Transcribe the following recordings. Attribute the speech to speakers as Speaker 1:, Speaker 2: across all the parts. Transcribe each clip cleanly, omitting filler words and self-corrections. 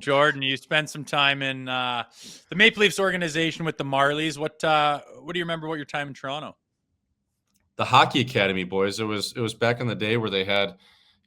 Speaker 1: Jordan, you spent some time in the Maple Leafs organization with the Marlies. What do you remember about your time in Toronto?
Speaker 2: The hockey academy, boys. It was back in the day where they had,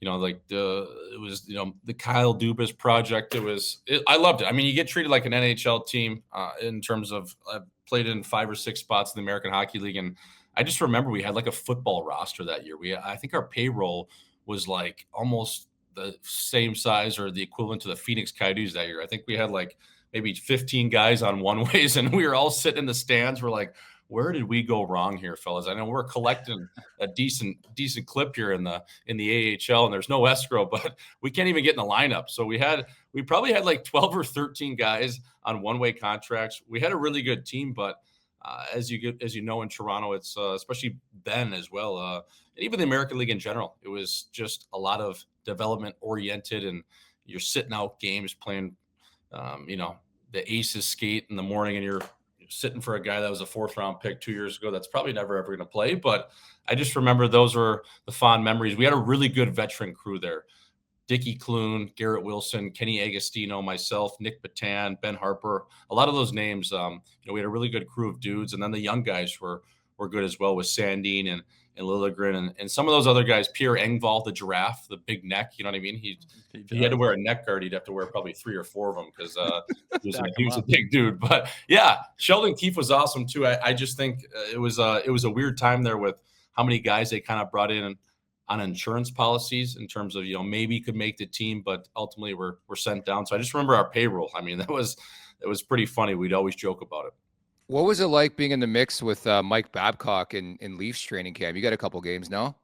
Speaker 2: like the Kyle Dubas project. I loved it. I mean, you get treated like an NHL team in terms of I've played in 5 or 6 spots in the American Hockey League, and I just remember we had like a football roster that year. I think our payroll was like almost the same size or the equivalent to the Phoenix Coyotes that year. I think we had like maybe 15 guys on one ways, and we were all sitting in the stands. We're like, where did we go wrong here, fellas? I know we're collecting a decent clip here in the AHL, and there's no escrow, but we can't even get in the lineup. So we probably had like 12 or 13 guys on one-way contracts. We had a really good team, but as you know, in Toronto, it's especially then as well, and even the American League in general, it was just a lot of development oriented, and you're sitting out games playing, the aces skate in the morning, and you're sitting for a guy that was a 4th round pick 2 years ago. That's probably never ever going to play. But I just remember those were the fond memories. We had a really good veteran crew there. Dickie Clune, Garrett Wilson, Kenny Agostino, myself, Nick Patan, Ben Harper, a lot of those names. We had a really good crew of dudes. And then the young guys were good as well with Sandine and Liljegren and some of those other guys. Pierre Engvall, the giraffe, the big neck. You know what I mean? He had to wear a neck guard. He'd have to wear probably 3 or 4 of them because he was a big dude. But yeah, Sheldon Keefe was awesome too. I just think it was a weird time there with how many guys they kind of brought in on insurance policies in terms of, maybe could make the team, but ultimately we're sent down. So I just remember our payroll. I mean, it was pretty funny. We'd always joke about it.
Speaker 3: What was it like being in the mix with Mike Babcock in Leafs training camp? You got a couple games now?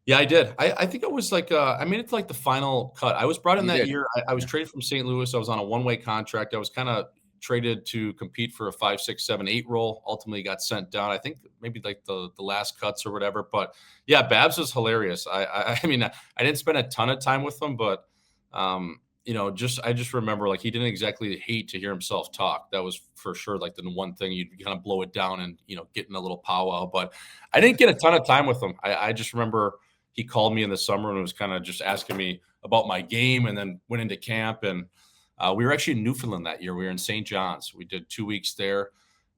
Speaker 2: Yeah, I did. I think it was like I made it to like the final cut. I was brought in that year. I was traded from St. Louis. I was on a one-way contract. I was kind of traded to compete for a 5, 6, 7, 8 role. Ultimately got sent down. I think maybe like the last cuts or whatever. But yeah, Babs was hilarious. I mean, I didn't spend a ton of time with him, but I just remember like he didn't exactly hate to hear himself talk. That was for sure like the one thing you'd kind of blow it down and get in a little powwow. But I didn't get a ton of time with him. I just remember he called me in the summer and was kind of just asking me about my game, and then went into camp. And we were actually in Newfoundland that year. We were in St. John's. We did 2 weeks there,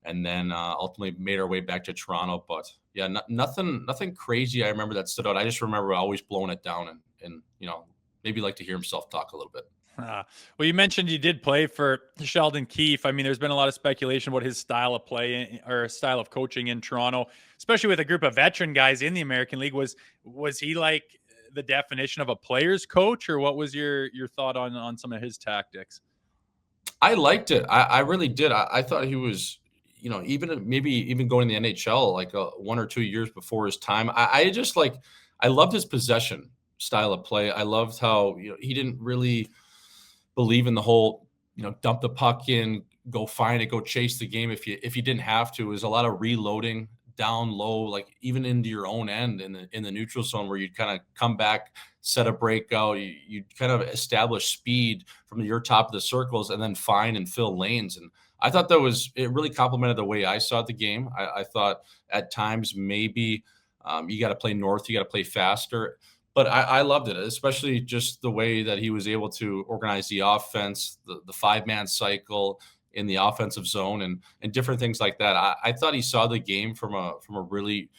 Speaker 2: and then ultimately made our way back to Toronto. But yeah, nothing crazy. I remember that stood out. I just remember always blowing it down and maybe like to hear himself talk a little bit.
Speaker 1: Well, you mentioned you did play for Sheldon Keefe. I mean, there's been a lot of speculation about his style of play or style of coaching in Toronto, especially with a group of veteran guys in the American League. Was he like the definition of a player's coach, or what was your thought on some of his tactics?
Speaker 2: I liked it. I really did. I thought he was, even going to the NHL like 1 or 2 years before his time. I just I loved his possession style of play. I loved how he didn't really believe in the whole, dump the puck in, go find it, go chase the game if you didn't have to. It was a lot of reloading down low, like even into your own end in the neutral zone, where you'd kind of come back, set a breakout, you'd kind of establish speed from your top of the circles and then find and fill lanes. And I thought it really complemented the way I saw the game. I thought at times maybe you got to play north, you got to play faster. But I loved it, especially just the way that he was able to organize the offense, the 5-man cycle in the offensive zone, and different things like that. I thought he saw the game from a really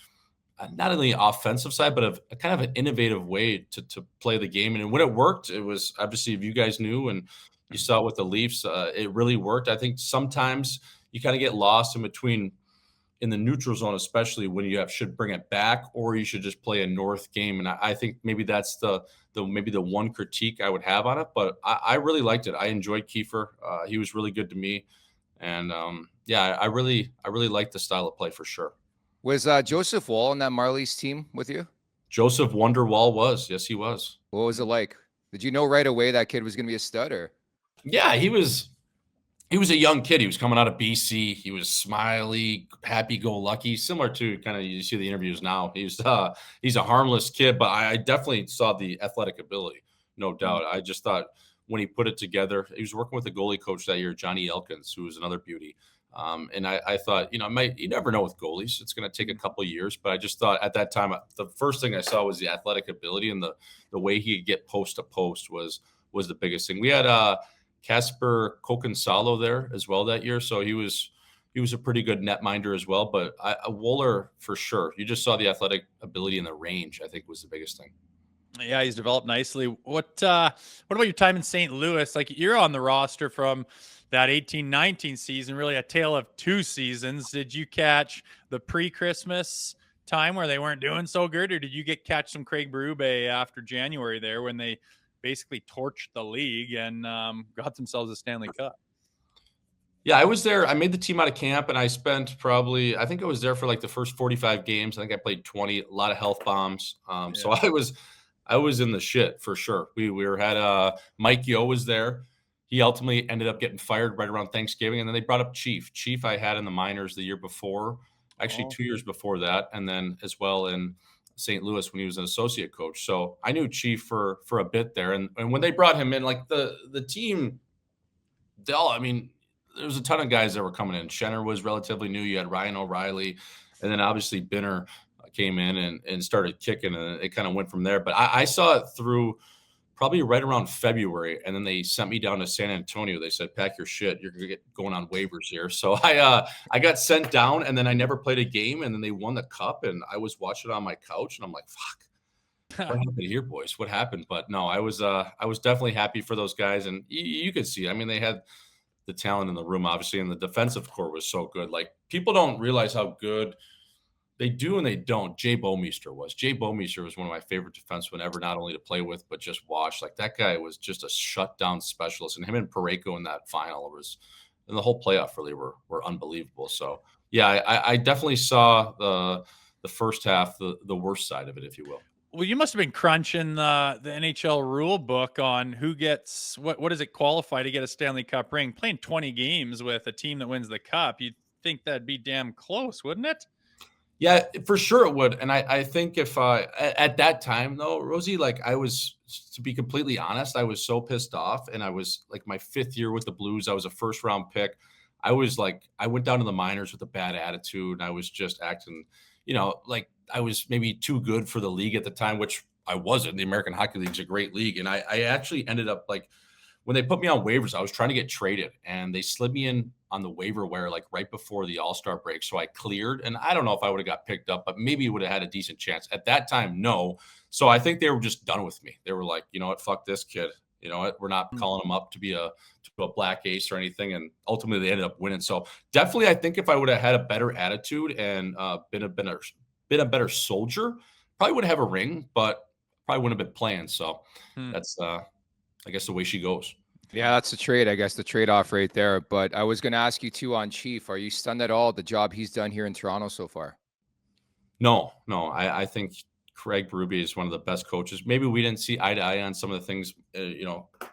Speaker 2: not only offensive side, but a kind of an innovative way to play the game. And when it worked, it was obviously, if you guys knew and you saw it with the Leafs, it really worked. I think sometimes you kind of get lost in between in the neutral zone, especially when you should bring it back, or you should just play a north game. And I think maybe that's the one critique I would have on it. But I really liked it. I enjoyed Kiefer. He was really good to me. And I really liked the style of play for sure.
Speaker 3: Was Joseph Woll on that Marlies team with you?
Speaker 2: Joseph Wonderwall was. Yes, he was.
Speaker 3: What was it like? Did you know right away that kid was going to be a stud? Or?
Speaker 2: Yeah, he was a young kid. He was coming out of BC. He was smiley, happy-go-lucky, similar to kind of you see the interviews now. He's a harmless kid, but I definitely saw the athletic ability, no doubt. I just thought when he put it together, he was working with the goalie coach that year, Johnny Elkins, who was another beauty. And I thought, you never know with goalies. It's going to take a couple of years, but I just thought at that time, the first thing I saw was the athletic ability, and the way he could get post to post was the biggest thing. We had Casper Kokonsalo there as well that year. So he was a pretty good netminder as well. But a Woller for sure. You just saw the athletic ability and the range, I think, was the biggest thing.
Speaker 1: Yeah, he's developed nicely. What about your time in St. Louis? Like, you're on the roster from that 18-19 season, really a tale of two seasons. Did you catch the pre-Christmas time where they weren't doing so good, or did you catch some Craig Berube after January there when they basically torched the league and got themselves a Stanley Cup?
Speaker 2: Yeah, I was there. I made the team out of camp, and I spent I think I was there for like the first 45 games. I think I played 20, a lot of health bombs. So I was in the shit for sure. We had Mike Yo was there. He ultimately ended up getting fired right around Thanksgiving, and then they brought up Chief. Chief I had in the minors the year before, actually 2 years before that, and then as well in St. Louis when he was an associate coach. So I knew Chief for a bit there, and when they brought him in, like the team, I mean, there was a ton of guys that were coming in. Schenner was relatively new. You had Ryan O'Reilly, and then obviously Binner came in and started kicking, and it kind of went from there. But I saw it through probably right around February, and then they sent me down to San Antonio. They said, "Pack your shit. You're gonna get going on waivers here." So I got sent down, and then I never played a game. And then they won the cup, and I was watching it on my couch, and I'm like, "Fuck, what happened here, boys? What happened?" But no, I was definitely happy for those guys, and you could see. I mean, they had the talent in the room, obviously, and the defensive core was so good. Like, people don't realize how good they do and they don't. Jay Bouwmeester was one of my favorite defensemen ever, not only to play with, but just watch. Like, that guy was just a shutdown specialist, and him and Parayko in that final and the whole playoff really were unbelievable. So yeah, I definitely saw the first half, the worst side of it, if you will.
Speaker 1: Well, you must have been crunching the NHL rule book on who gets what does it qualify to get a Stanley Cup ring. Playing 20 games with a team that wins the cup, you'd think that'd be damn close, wouldn't it?
Speaker 2: Yeah, for sure it would. And I think if at that time though, Rosie, like, to be completely honest, I was so pissed off, and I was like, my 5th year with the Blues. I was a first round pick. I was like, I went down to the minors with a bad attitude, and I was just acting, like I was maybe too good for the league at the time, which I wasn't. The American Hockey League's a great league. And I actually ended up, like, when they put me on waivers, I was trying to get traded, and they slid me in on the waiver wire like right before the All-Star break. So I cleared, and I don't know if I would have got picked up, but maybe would have had a decent chance. At that time, no. So I think they were just done with me. They were like, you know what, fuck this kid. You know what, we're not calling him up to be a black ace or anything. And ultimately they ended up winning. So definitely, I think if I would have had a better attitude and been a better soldier, probably would have a ring, but probably wouldn't have been playing. So that's I guess the way she goes.
Speaker 3: Yeah, that's the trade, I guess, the trade-off right there. But I was going to ask you too on Chief. Are you stunned at all at the job he's done here in Toronto so far?
Speaker 2: No. I think Craig Berube is one of the best coaches. Maybe we didn't see eye to eye on some of the things,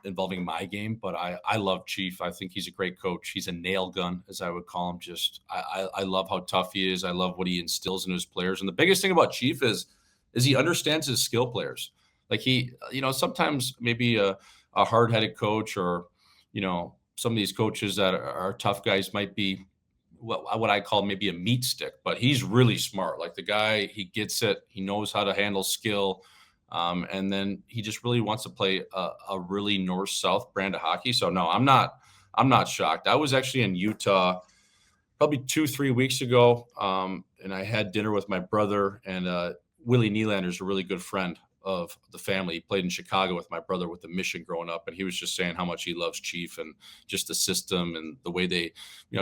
Speaker 2: involving my game, but I love Chief. I think he's a great coach. He's a nail gun, as I would call him. Just I love how tough he is. I love what he instills in his players. And the biggest thing about Chief is he understands his skill players. Like, he, sometimes maybe a hard-headed coach, or, some of these coaches that are tough guys might be what I call maybe a meat stick, but he's really smart. Like, the guy, he gets it. He knows how to handle skill. And then he just really wants to play a really north-south brand of hockey. So no, I'm not shocked. I was actually in Utah probably 2-3 weeks ago. And I had dinner with my brother, and Willie Nylander is a really good friend of the family. He played in Chicago with my brother with the Mission growing up, and he was just saying how much he loves Chief and just the system and the way they,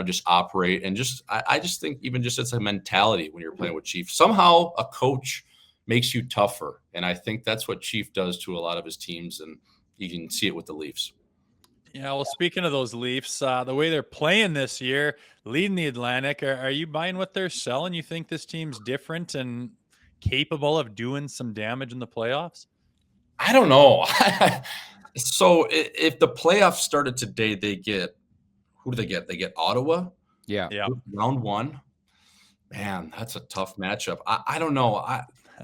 Speaker 2: just operate. And just, I just think even just it's a mentality when you're playing with Chief. Somehow a coach makes you tougher, and I think that's what Chief does to a lot of his teams, and you can see it with the Leafs.
Speaker 1: Yeah, well, speaking of those Leafs, the way they're playing this year, leading the Atlantic, are you buying what they're selling? You think this team's different and capable of doing some damage in the playoffs?
Speaker 2: I don't know. So if the playoffs started today, who do they get? They get Ottawa.
Speaker 3: Yeah.
Speaker 2: Round 1. Man, that's a tough matchup. I don't know.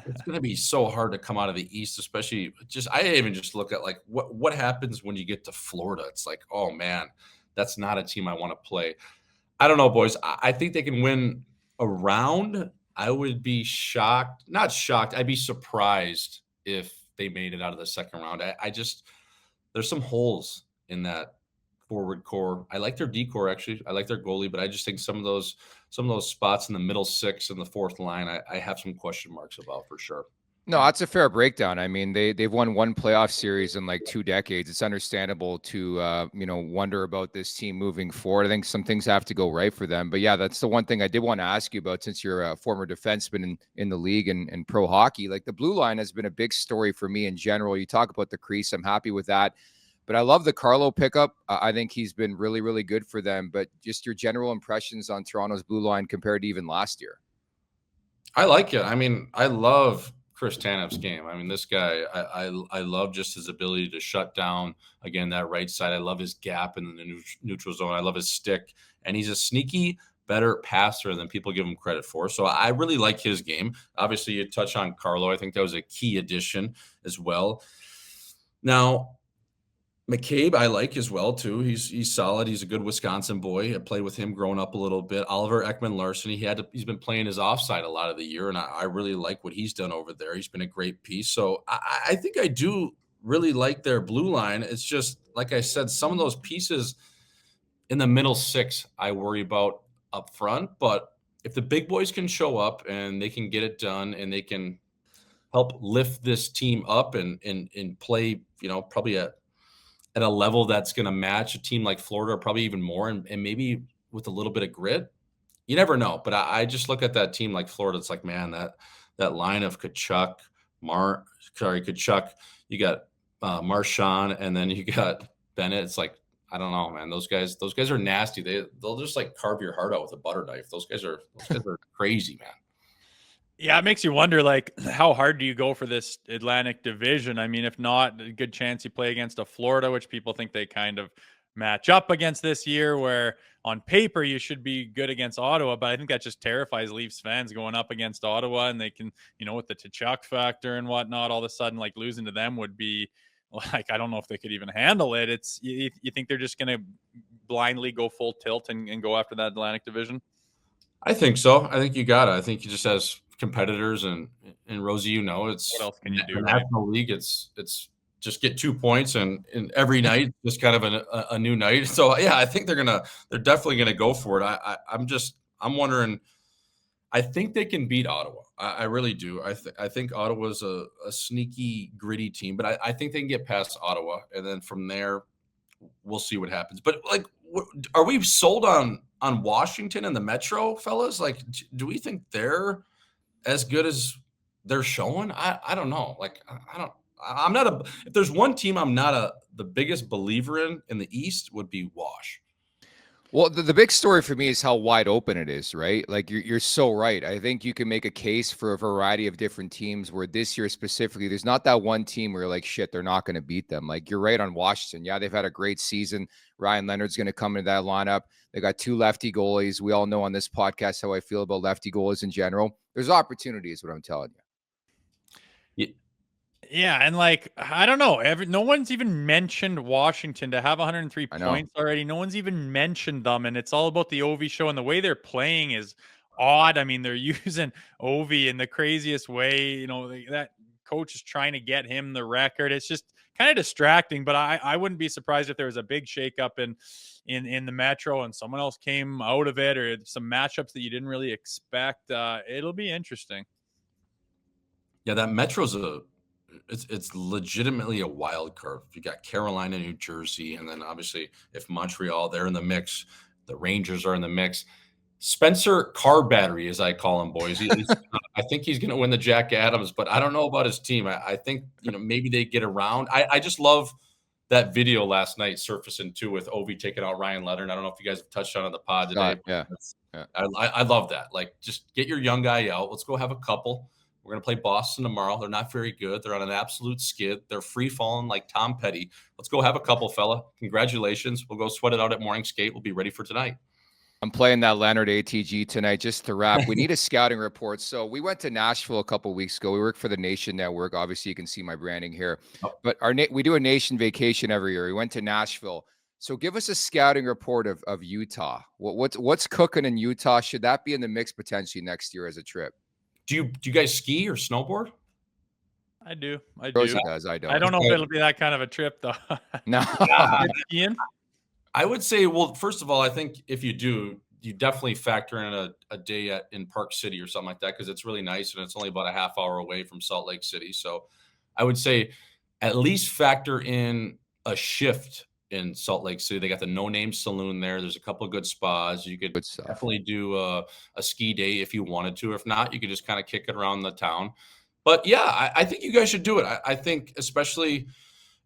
Speaker 2: It's going to be so hard to come out of the East, especially I even just look at like what happens when you get to Florida. It's like, oh man, that's not a team I want to play. I don't know, boys. I think they can win a round. I would be shocked, not shocked. I'd be surprised if they made it out of the second round. There's some holes in that forward core. I like their D core, actually. I like their goalie, but I just think some of those spots in the middle six and the fourth line, I have some question marks about for sure.
Speaker 3: No, that's a fair breakdown. I mean, they've won one playoff series in like 2 decades. It's understandable to wonder about this team moving forward. I think some things have to go right for them. But yeah, that's the one thing I did want to ask you about, since you're a former defenseman in the league and pro hockey. Like, the blue line has been a big story for me in general. You talk about the crease, I'm happy with that. But I love the Carlo pickup. I think he's been really, really good for them. But just your general impressions on Toronto's blue line compared to even last year.
Speaker 2: I like it. I mean, I love Chris Tanev's game. I mean, this guy, I love just his ability to shut down, again, that right side. I love his gap in the neutral zone. I love his stick. And he's a sneaky, better passer than people give him credit for. So I really like his game. Obviously, you touch on Carlo. I think that was a key addition as well. Now, McCabe, I like as well, too. He's solid. He's a good Wisconsin boy. I played with him growing up a little bit. Oliver Ekman-Larsson, he's been playing his offside a lot of the year, and I really like what he's done over there. He's been a great piece. So I think I do really like their blue line. It's just, like I said, some of those pieces in the middle six I worry about up front. But if the big boys can show up and they can get it done and they can help lift this team up and play, probably at a level that's going to match a team like Florida, or probably even more, and maybe with a little bit of grit. You never know. But I just look at that team like Florida. It's like, man, that line of Kachuk, you got Marchand, and then you got Bennett. It's like, I don't know, man. Those guys are nasty. They'll just like carve your heart out with a butter knife. Those guys are crazy, man.
Speaker 1: Yeah, it makes you wonder, like, how hard do you go for this Atlantic Division? I mean, if not, a good chance you play against a Florida, which people think they kind of match up against this year, where on paper you should be good against Ottawa. But I think that just terrifies Leafs fans going up against Ottawa, and they can, with the Tkachuk factor and whatnot, all of a sudden, like, losing to them would be, like, I don't know if they could even handle it. It's you think they're just going to blindly go full tilt and go after that Atlantic Division?
Speaker 2: I think so. I think you got it. I think you just as competitors and Rosie, it's
Speaker 1: what else can you do?
Speaker 2: The National League. It's just get 2 points and every night just kind of a new night. So yeah, I think they're definitely gonna go for it. I'm wondering. I think they can beat Ottawa. I really do. I think Ottawa's a sneaky, gritty team, but I think they can get past Ottawa, and then from there, we'll see what happens. But like, are we sold on Washington and the Metro, fellas? Like, do we think they're as good as they're showing? I don't know. Like, if there's one team I'm not the biggest believer in the East, would be Wash.
Speaker 3: Well, the big story for me is how wide open it is, right? Like, you're so right. I think you can make a case for a variety of different teams, where this year specifically, there's not that one team where you're like, shit, they're not going to beat them. Like, you're right on Washington. Yeah, they've had a great season. Ryan Leonard's going to come into that lineup. They got 2 lefty goalies. We all know on this podcast how I feel about lefty goalies in general. There's opportunities, what I'm telling you.
Speaker 1: Yeah, and like, I don't know. No one's even mentioned Washington to have 103 points already. No one's even mentioned them, and it's all about the Ovi show, and the way they're playing is odd. I mean, they're using Ovi in the craziest way. That coach is trying to get him the record. It's just kind of distracting, but I wouldn't be surprised if there was a big shakeup in the Metro and someone else came out of it, or some matchups that you didn't really expect. It'll be interesting.
Speaker 2: Yeah, that Metro's it's legitimately a wild card. You got Carolina, New Jersey, and then obviously if Montreal, they're in the mix, the Rangers are in the mix. Spencer Car Battery, as I call him, boys. I think he's going to win the Jack Adams, but I don't know about his team. I think maybe they get around. I just love that video last night surfacing too with Ovi taking out Ryan Leonard. I don't know if you guys have touched on the pod today.
Speaker 3: Yeah.
Speaker 2: I love that. Like, just get your young guy out. Let's go have a couple. We're going to play Boston tomorrow. They're not very good. They're on an absolute skid. They're free falling like Tom Petty. Let's go have a couple, fella. Congratulations. We'll go sweat it out at morning skate. We'll be ready for tonight.
Speaker 3: I'm playing that Leonard ATG tonight. Just to wrap, we need a scouting report. So we went to Nashville a couple of weeks ago. We work for the Nation Network. Obviously, you can see my branding here. But we do a Nation vacation every year. We went to Nashville. So give us a scouting report of Utah. What's cooking in Utah? Should that be in the mix potentially next year as a trip?
Speaker 2: Do you guys ski or snowboard?
Speaker 1: I do.
Speaker 3: Rosie does. I don't.
Speaker 1: I don't know if it'll be that kind of a trip though.
Speaker 3: No.
Speaker 1: Skiing?
Speaker 2: I would say, well, first of all, I think if you do, you definitely factor in a day in Park City or something like that because it's really nice and it's only about a half hour away from Salt Lake City. So I would say at least factor in a shift in Salt Lake City. They got the No Name Saloon there. There's a couple of good spas. You could
Speaker 3: Good stuff.
Speaker 2: definitely do a ski day if you wanted to. If not, you could just kind of kick it around the town. But yeah, I think you guys should do it. I think especially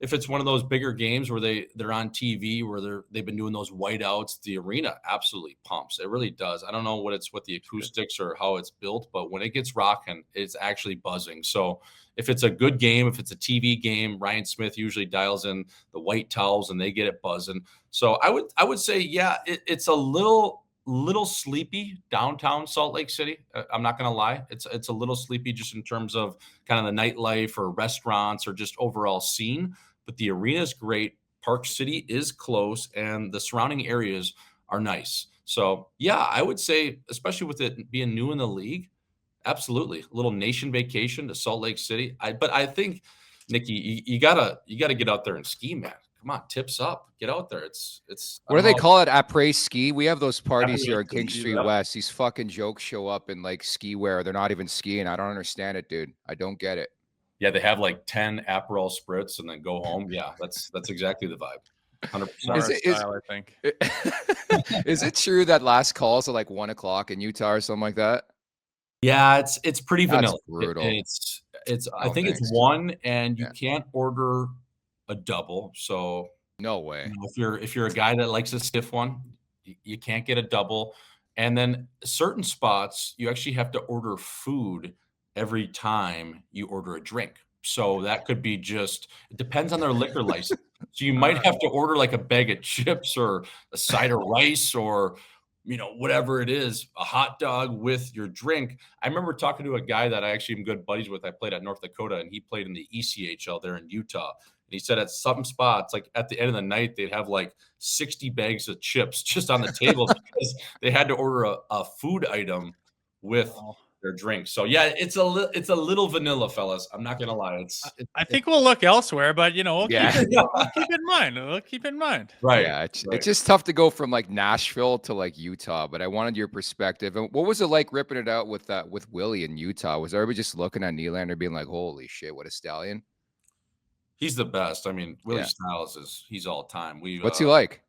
Speaker 2: if it's one of those bigger games where they're on TV where they've been doing those whiteouts, the arena absolutely pumps. It really does. I don't know what the acoustics or how it's built, but when it gets rocking, it's actually buzzing. So if it's a good game, if it's a TV game, Ryan Smith usually dials in the white towels and they get it buzzing. So I would say, yeah, it's a little sleepy downtown Salt Lake City. I'm not going to lie. It's a little sleepy just in terms of kind of the nightlife or restaurants or just overall scene, but the arena is great. Park City is close and the surrounding areas are nice. So yeah, I would say, especially with it being new in the league, absolutely. A little nation vacation to Salt Lake City. But I think, Nikki, you gotta get out there and ski, man. Come on, tips up. Get out there. It's.
Speaker 3: What do they call it? Après ski? We have those parties here in
Speaker 2: Après-ski,
Speaker 3: King Street
Speaker 2: yeah.
Speaker 3: West. These fucking jokes show up in like ski wear. They're not even skiing. I don't understand it, dude. I don't get it.
Speaker 2: Yeah, they have like 10 Aperol spritz and then go home. Yeah, that's exactly the vibe. 100%.
Speaker 3: Is it-
Speaker 1: Style, I think.
Speaker 3: Is it true that last calls at like 1 o'clock in Utah or something like that?
Speaker 2: Yeah, it's pretty
Speaker 3: That's
Speaker 2: vanilla.
Speaker 3: brutal.
Speaker 2: It's I
Speaker 3: Oh,
Speaker 2: think
Speaker 3: thanks.
Speaker 2: it's one, and you
Speaker 3: Yeah.
Speaker 2: can't order a double. So
Speaker 3: No way.
Speaker 2: if you're a guy that likes a stiff one, you can't get a double. And then certain spots, you actually have to order food every time you order a drink. So that could be it depends on their liquor license. So you might have to order like a bag of chips or a side of rice or whatever it is, a hot dog with your drink. I remember talking to a guy that I actually am good buddies with. I played at North Dakota and he played in the ECHL there in Utah. And he said at some spots, like at the end of the night, they'd have like 60 bags of chips just on the table because they had to order a food item with their drink. So yeah, it's a little vanilla, fellas. I'm not gonna lie.
Speaker 1: I think we'll look elsewhere, but we'll
Speaker 3: Yeah.
Speaker 1: keep in mind. We'll keep in mind.
Speaker 2: right.
Speaker 3: Yeah, it's just tough to go from like Nashville to like Utah, but I wanted your perspective. And what was it like ripping it out with Willie in Utah? Was everybody just looking at Nylander being like, holy shit, what a stallion?
Speaker 2: He's the best. I mean, Willie
Speaker 3: Yeah.
Speaker 2: Styles he's all time.
Speaker 3: What's he like?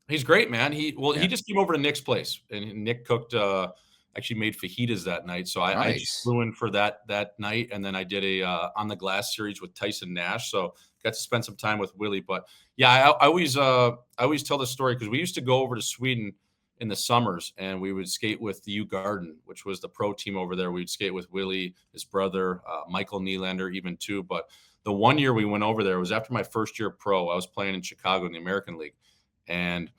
Speaker 2: He's great, man. He
Speaker 3: Yeah.
Speaker 2: just came over to Nick's place and Nick cooked actually made fajitas that night. So I
Speaker 3: Nice.
Speaker 2: just flew in for that night, and then I did a on the glass series with Tyson Nash. So got to spend some time with Willie. But yeah, I always tell the story because we used to go over to Sweden in the summers and we would skate with the U Garden, which was the pro team over there. We'd skate with Willie, his brother, Michael Nylander, even too. But the one year we went over there was after my first year pro. I was playing in Chicago in the American League, and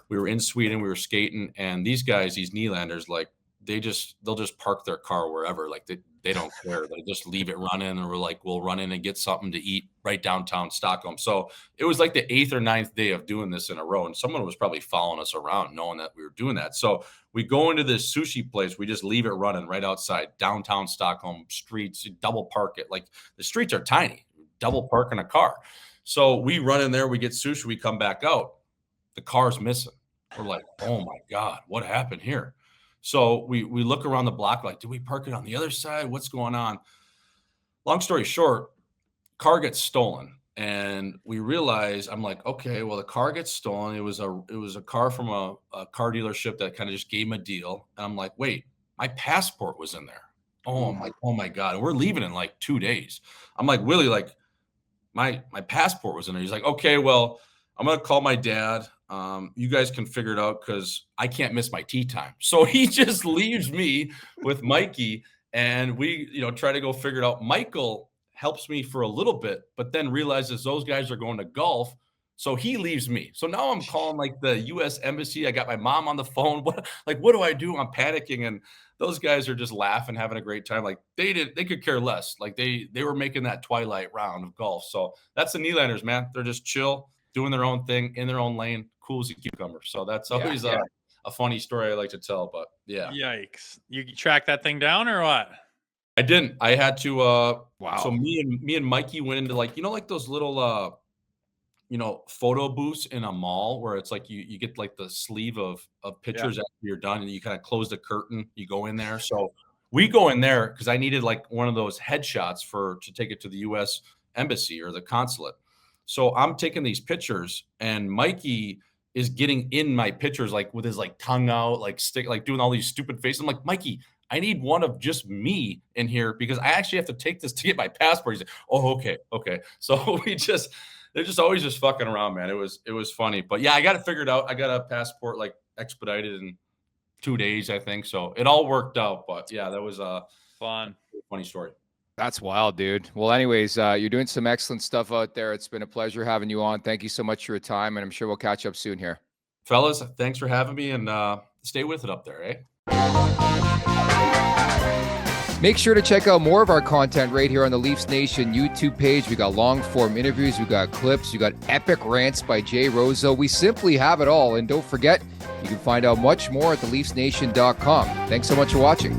Speaker 2: we were in Sweden. We were skating, and these guys, these Nylanders, like they'll just park their car wherever. Like they don't care. They just leave it running, and we're like, we'll run in and get something to eat right downtown Stockholm. So it was like the 8th or 9th day of doing this in a row, and someone was probably following us around, knowing that we were doing that. So we go into this sushi place. We just leave it running right outside downtown Stockholm streets. Double park it. Like the streets are tiny. Double park in a car. So we run in there. We get sushi. We come back out. The car's missing. We're like, oh my God, what happened here? So we look around the block like, did we park it on the other side? What's going on? Long story short, car gets stolen. And we realize, I'm like, okay, well, the car gets stolen. It was a car from a car dealership that kind of just gave him a deal. And I'm like, wait, my passport was in there. Oh, I'm like, oh my God. And we're leaving in like 2 days. I'm like, Willie, like my passport was in there. He's like, okay, well, I'm going to call my dad. You guys can figure it out because I can't miss my tea time. So he just leaves me with Mikey, and we, try to go figure it out. Michael helps me for a little bit, but then realizes those guys are going to golf. So he leaves me. So now I'm calling like the U.S. Embassy. I got my mom on the phone. What do I do? I'm panicking, and those guys are just laughing, having a great time. Like they could care less. Like they were making that twilight round of golf. So that's the Nylanders, man. They're just chill, doing their own thing in their own lane, cool as a cucumber. So that's always a funny story I like to tell. But yeah.
Speaker 1: Yikes. You track that thing down or what?
Speaker 2: I didn't. I had to
Speaker 3: Wow.
Speaker 2: So me and Mikey went into like, like those little photo booths in a mall where it's like you get like the sleeve of pictures after you're done, and you kind of close the curtain, you go in there. So we go in there because I needed like one of those headshots to take it to the US embassy or the consulate. So I'm taking these pictures, and Mikey is getting in my pictures, like with his like tongue out, like doing all these stupid faces. I'm like, Mikey, I need one of just me in here because I actually have to take this to get my passport. He's like, oh, okay. So they're just always just fucking around, man. It was funny, but yeah, I got it figured out. I got a passport like expedited in 2 days, I think. So it all worked out, but yeah, that was a funny story.
Speaker 3: That's wild, dude. Well, anyways, you're doing some excellent stuff out there. It's been a pleasure having you on. Thank you so much for your time, and I'm sure we'll catch up soon here.
Speaker 2: Fellas, thanks for having me, and stay with it up there, eh?
Speaker 3: Make sure to check out more of our content right here on the Leafs Nation YouTube page. We got long form interviews, we got clips, we got epic rants by Jay Rosehill. We simply have it all. And don't forget, you can find out much more at theleafsnation.com. Thanks so much for watching.